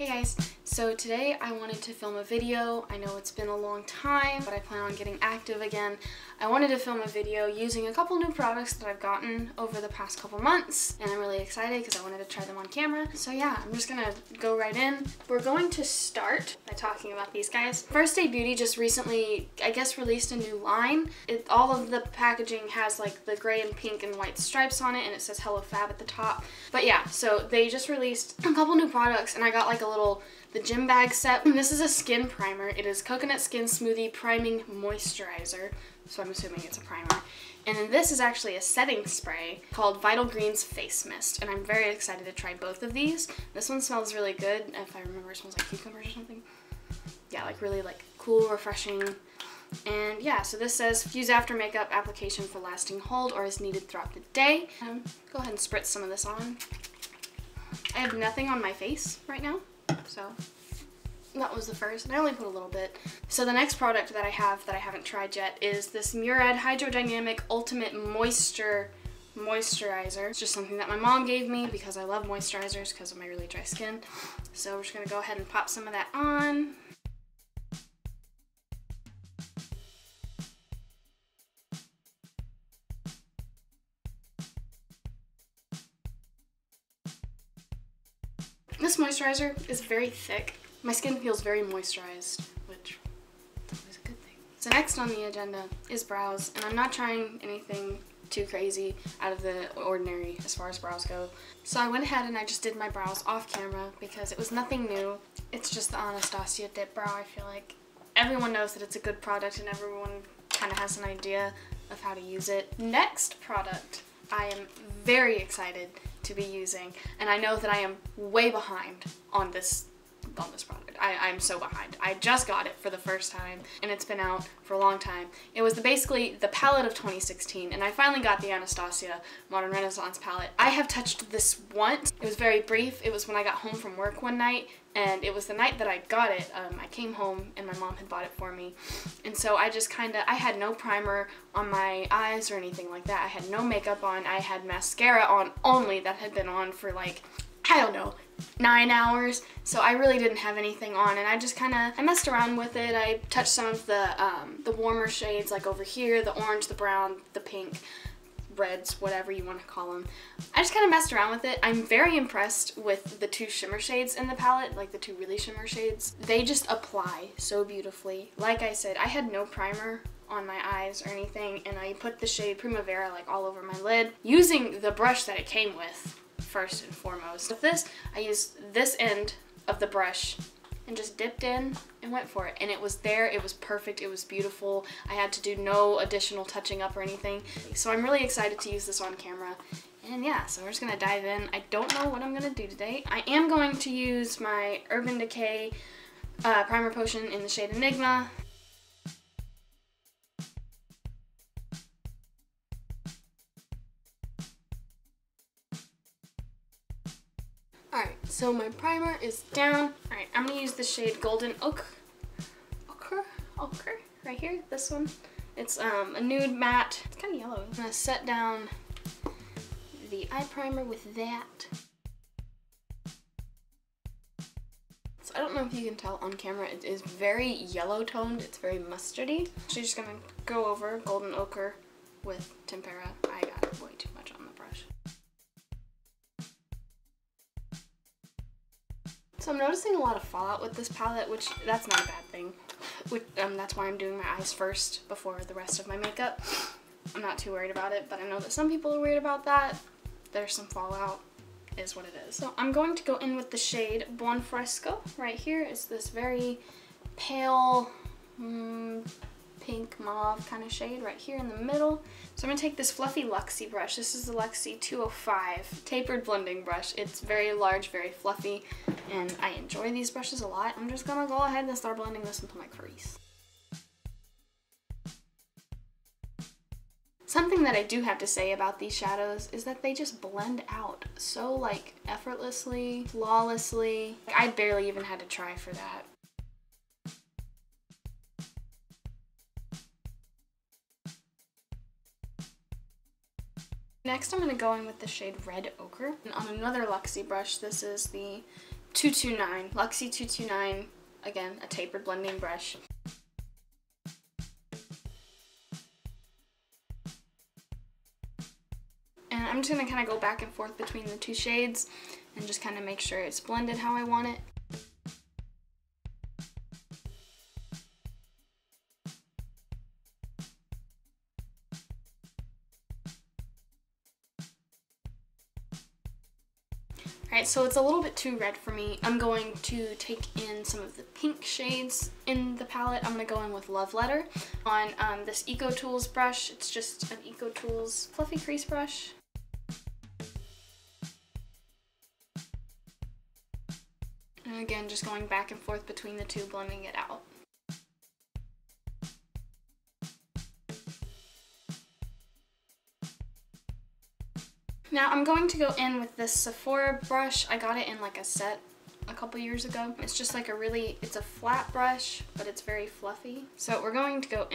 Hey guys, so today I wanted to film a video. I know it's been a long time, but I plan on getting active again. I wanted to film a video using a couple new products that I've gotten over the past couple months, and I'm really excited because I wanted to try them on camera. So yeah, I'm just gonna go right in. We're going to start by talking about these guys. First Aid Beauty just recently, I guess, released a new line. All of the packaging has like the gray and pink and white stripes on it, and it says Hello Fab at the top. But yeah, so they just released a couple new products, and I got like the gym bag set. And this is a skin primer. It is Coconut Skin Smoothie Priming Moisturizer, so I'm assuming it's a primer. And then this is actually a setting spray called Vital Greens Face Mist, and I'm very excited to try both of these. This one smells really good. If I remember, it smells like cucumbers or something. Yeah, like really like cool, refreshing. And yeah, so this says fuse after makeup application for lasting hold or is needed throughout the day. Go ahead and spritz some of this on. I have nothing on my face right now, so that was the first, and I only put a little bit. So the next product that I haven't tried yet is this Murad Hydrodynamic Ultimate Moisturizer. It's just something that my mom gave me because I love moisturizers because of my really dry skin. So we're just gonna go ahead and pop some of that on. This moisturizer is very thick. My skin feels very moisturized, which is always a good thing. So next on the agenda is brows, and I'm not trying anything too crazy out of the ordinary as far as brows go. So I went ahead and I just did my brows off camera because it was nothing new. It's just the Anastasia Dip Brow. I feel like everyone knows that it's a good product and everyone kind of has an idea of how to use it. Next product I am very excited to be using, and I know that I am way behind on this product. I'm so behind. I just got it for the first time, and it's been out for a long time. It was basically the palette of 2016, and I finally got the Anastasia Modern Renaissance palette. I have touched this once. It was very brief. It was when I got home from work one night, and it was the night that I got it. I came home and my mom had bought it for me, and so I just I had no primer on my eyes or anything like that. I had no makeup on. I had mascara on only that had been on for like, I don't know, 9 hours. So I really didn't have anything on, and I just I messed around with it. I touched some of the warmer shades, like over here, the orange, the brown, the pink, reds, whatever you want to call them. I just kind of messed around with it. I'm very impressed with the two shimmer shades in the palette, like the two really shimmer shades. They just apply so beautifully. Like I said, I had no primer on my eyes or anything, and I put the shade Primavera like all over my lid using the brush that it came with first and foremost. With this, I used this end of the brush and just dipped in and went for it, and it was there. It was perfect. It was beautiful. I had to do no additional touching up or anything, so I'm really excited to use this on camera. And yeah, so we're just gonna dive in. I don't know what I'm gonna do today. I am going to use my Urban Decay primer potion in the shade Enigma. Alright, so my primer is down. Alright, I'm going to use the shade Golden Ochre, right here, this one. It's a nude matte. It's kind of yellow. I'm going to set down the eye primer with that. So I don't know if you can tell on camera, it is very yellow toned. It's very mustardy. So you're just going to go over Golden Ochre with Tempera. I got way too much on the brush. So I'm noticing a lot of fallout with this palette, which that's not a bad thing. That's why I'm doing my eyes first before the rest of my makeup. I'm not too worried about it, but I know that some people are worried about that. There's some fallout, is what it is. So I'm going to go in with the shade Buon Fresco. Right here is this very pale pink mauve kind of shade right here in the middle. So I'm going to take this fluffy Luxie brush. This is the Luxie 205 tapered blending brush. It's very large, very fluffy, and I enjoy these brushes a lot. I'm just going to go ahead and start blending this into my crease. Something that I do have to say about these shadows is that they just blend out so like effortlessly, flawlessly. I barely even had to try for that. Next I'm going to go in with the shade Red Ochre. And on another Luxie brush, this is the 229, Luxie 229, again, a tapered blending brush. And I'm just gonna kind of go back and forth between the two shades and just kind of make sure it's blended how I want it. Alright, so it's a little bit too red for me. I'm going to take in some of the pink shades in the palette. I'm going to go in with Love Letter on this Eco Tools brush. It's just an Eco Tools fluffy crease brush. And again, just going back and forth between the two, blending it out. Now I'm going to go in with this Sephora brush. I got it in like a set a couple years ago. It's just like it's a flat brush, but it's very fluffy. So we're going to go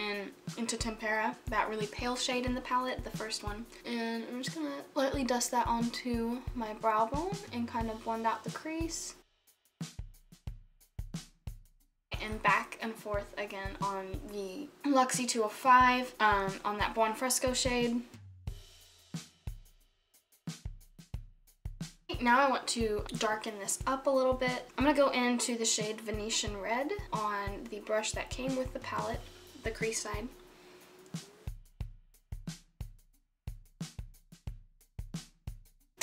into Tempera, that really pale shade in the palette, the first one. And I'm just gonna lightly dust that onto my brow bone and kind of blend out the crease. And back and forth again on the Luxie 205, on that Buon Fresco shade. Now I want to darken this up a little bit. I'm going to go into the shade Venetian Red on the brush that came with the palette, the crease side.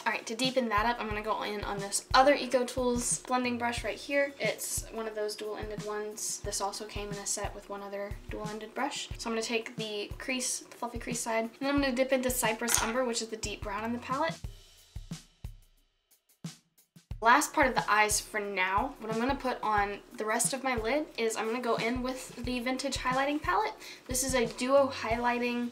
Alright, to deepen that up, I'm going to go in on this other Eco Tools blending brush right here. It's one of those dual-ended ones. This also came in a set with one other dual-ended brush. So I'm going to take the crease, the fluffy crease side, and then I'm going to dip into Cypress Umber, which is the deep brown in the palette. Last part of the eyes for now, what I'm going to put on the rest of my lid is I'm going to go in with the Vintage Highlighting Palette. This is a duo highlighting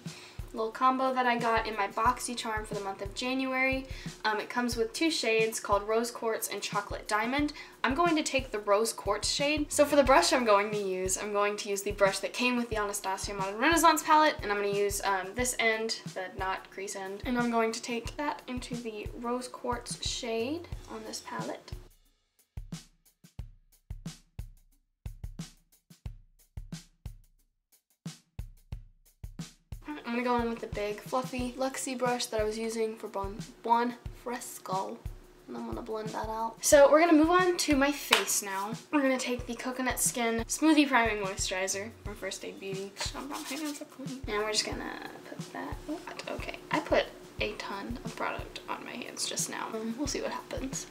little combo that I got in my BoxyCharm for the month of January. It comes with two shades called Rose Quartz and Chocolate Diamond. I'm going to take the Rose Quartz shade. So for the brush I'm going to use the brush that came with the Anastasia Modern Renaissance palette, and I'm going to use this end, the not crease end, and I'm going to take that into the Rose Quartz shade on this palette. I'm gonna go in with the big fluffy Luxie brush that I was using for Buon Fresco, and I'm gonna blend that out. So we're gonna move on to my face now. We're gonna take the Coconut Skin Smoothie Priming Moisturizer from First Aid Beauty. Oh, my hands are clean. And we're just gonna put that. Okay, I put a ton of product on my hands just now. We'll see what happens.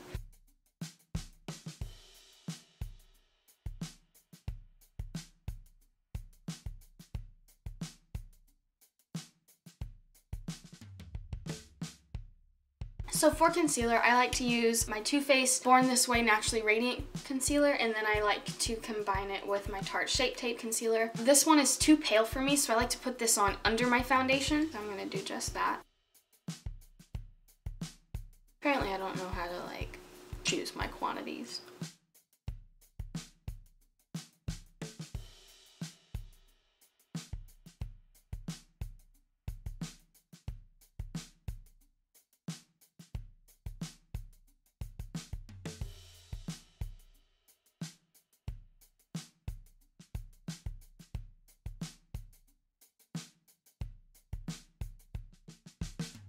So for concealer, I like to use my Too Faced Born This Way Naturally Radiant Concealer, and then I like to combine it with my Tarte Shape Tape Concealer. This one is too pale for me, so I like to put this on under my foundation. So I'm gonna do just that. Apparently I don't know how to like choose my quantities.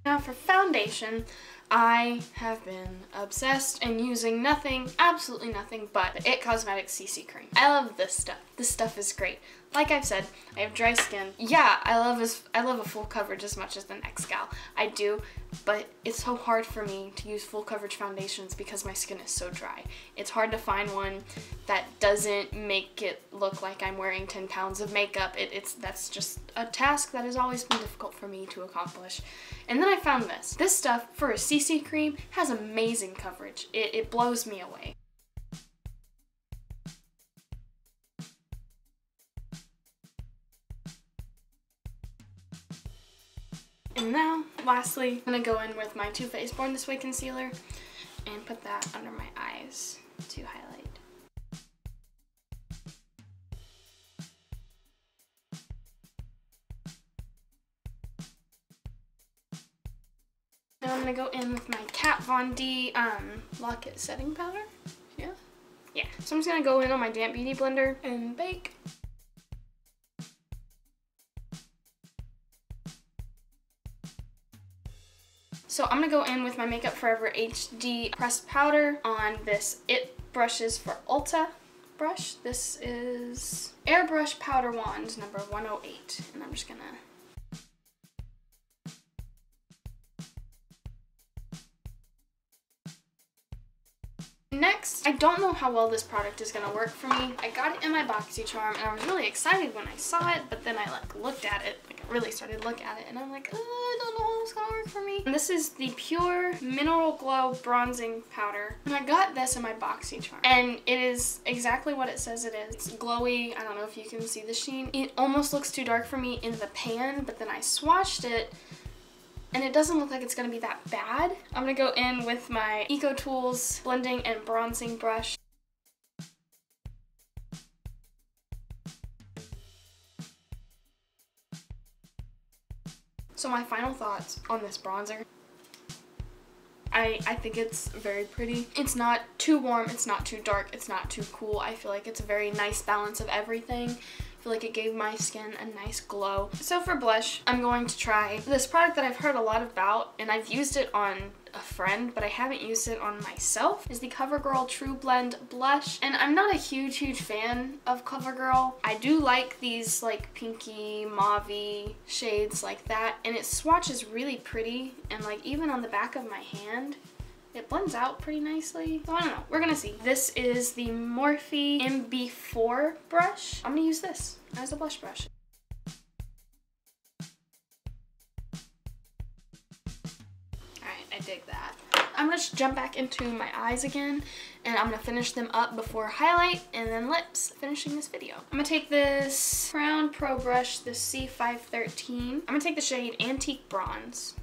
Now for foundation, I have been obsessed and using nothing, absolutely nothing but the IT Cosmetics CC Cream. I love this stuff. This stuff is great. Like I've said, I have dry skin. Yeah, I love a full coverage as much as the next gal. I do, but it's so hard for me to use full coverage foundations because my skin is so dry. It's hard to find one that doesn't make it look like I'm wearing 10 pounds of makeup. That's just a task that has always been difficult for me to accomplish. And then I found this. This stuff, for a CC cream, has amazing coverage. It blows me away. And now, lastly, I'm going to go in with my Too Faced Born This Way concealer and put that under my eyes to highlight. Now I'm going to go in with my Kat Von D Lock-It Setting Powder. Yeah. So I'm just gonna go in on my damp beauty blender and bake. So I'm gonna go in with my Makeup Forever HD pressed powder on this It Brushes for Ulta brush. This is Airbrush Powder Wand number 108, and I'm just gonna next, I don't know how well this product is going to work for me. I got it in my BoxyCharm and I was really excited when I saw it, but then I looked at it, I really started to look at it, and I'm like, I don't know how it's going to work for me. And this is the Pure Mineral Glow Bronzing Powder. And I got this in my BoxyCharm, and it is exactly what it says it is. It's glowy. I don't know if you can see the sheen. It almost looks too dark for me in the pan, but then I swatched it and it doesn't look like it's gonna be that bad. I'm gonna go in with my EcoTools blending and bronzing brush. So my final thoughts on this bronzer. I think it's very pretty. It's not too warm, it's not too dark, it's not too cool. I feel like it's a very nice balance of everything. I feel like it gave my skin a nice glow. So for blush, I'm going to try this product that I've heard a lot about, and I've used it on a friend, but I haven't used it on myself, is the CoverGirl True Blend Blush. And I'm not a huge fan of CoverGirl. I do like these like pinky, mauve-y shades like that, and it swatches really pretty, and like even on the back of my hand, it blends out pretty nicely. So I don't know, we're gonna see. This is the Morphe MB4 brush. I'm gonna use this as a blush brush. Alright, I dig that. I'm gonna jump back into my eyes again, and I'm gonna finish them up before highlight and then lips, finishing this video. I'm gonna take this Crown Pro brush, the C513. I'm gonna take the shade Antique Bronze.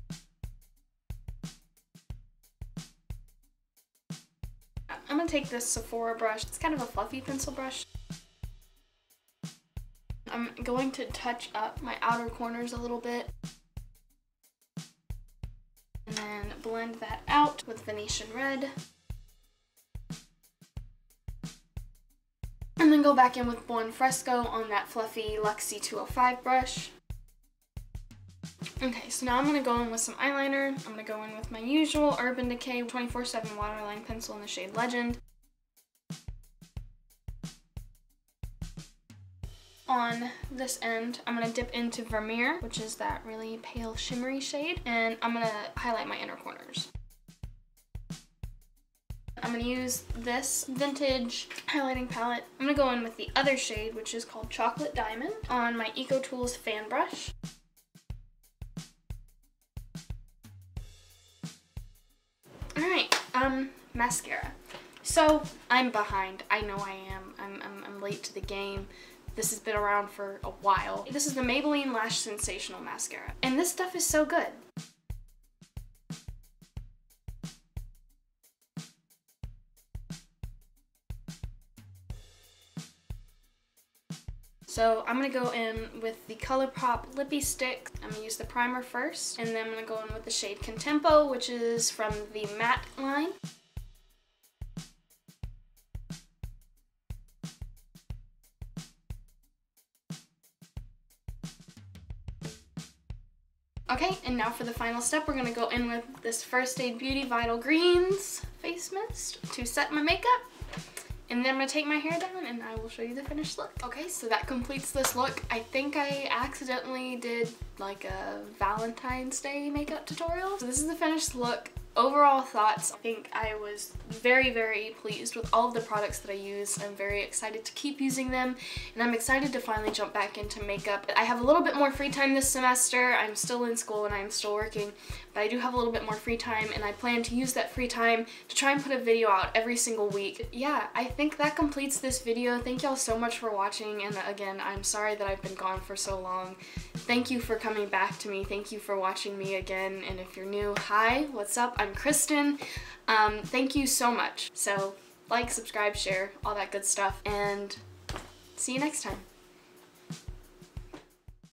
I'm gonna take this Sephora brush. It's kind of a fluffy pencil brush. I'm going to touch up my outer corners a little bit. And then blend that out with Venetian Red. And then go back in with Buon Fresco on that fluffy Luxie 205 brush. Okay, so now I'm going to go in with some eyeliner. I'm going to go in with my usual Urban Decay 24/7 Waterline Pencil in the shade Legend. On this end, I'm going to dip into Vermeer, which is that really pale shimmery shade, and I'm going to highlight my inner corners. I'm going to use this vintage highlighting palette. I'm going to go in with the other shade, which is called Chocolate Diamond, on my EcoTools fan brush. Alright, mascara. So, I'm behind. I know I am. I'm late to the game. This has been around for a while. This is the Maybelline Lash Sensational Mascara. And this stuff is so good. So I'm going to go in with the ColourPop Lippy Stick. I'm going to use the primer first, and then I'm going to go in with the shade Contempo, which is from the matte line. Okay, and now for the final step, we're going to go in with this First Aid Beauty Vital Greens face mist to set my makeup. And then I'm going to take my hair down and I will show you the finished look. Okay, so that completes this look. I think I accidentally did like a Valentine's Day makeup tutorial. So this is the finished look. Overall thoughts, I think I was very pleased with all of the products that I use. I'm very excited to keep using them, and I'm excited to finally jump back into makeup. I have a little bit more free time this semester. I'm still in school and I'm still working, but I do have a little bit more free time, and I plan to use that free time to try and put a video out every single week. Yeah, I think that completes this video. Thank y'all so much for watching, and again, I'm sorry that I've been gone for so long. Thank you for coming back to me. Thank you for watching me again, and if you're new, hi, what's up? I'm Kristen. Thank you so much. So like, subscribe, share, all that good stuff, and see you next time.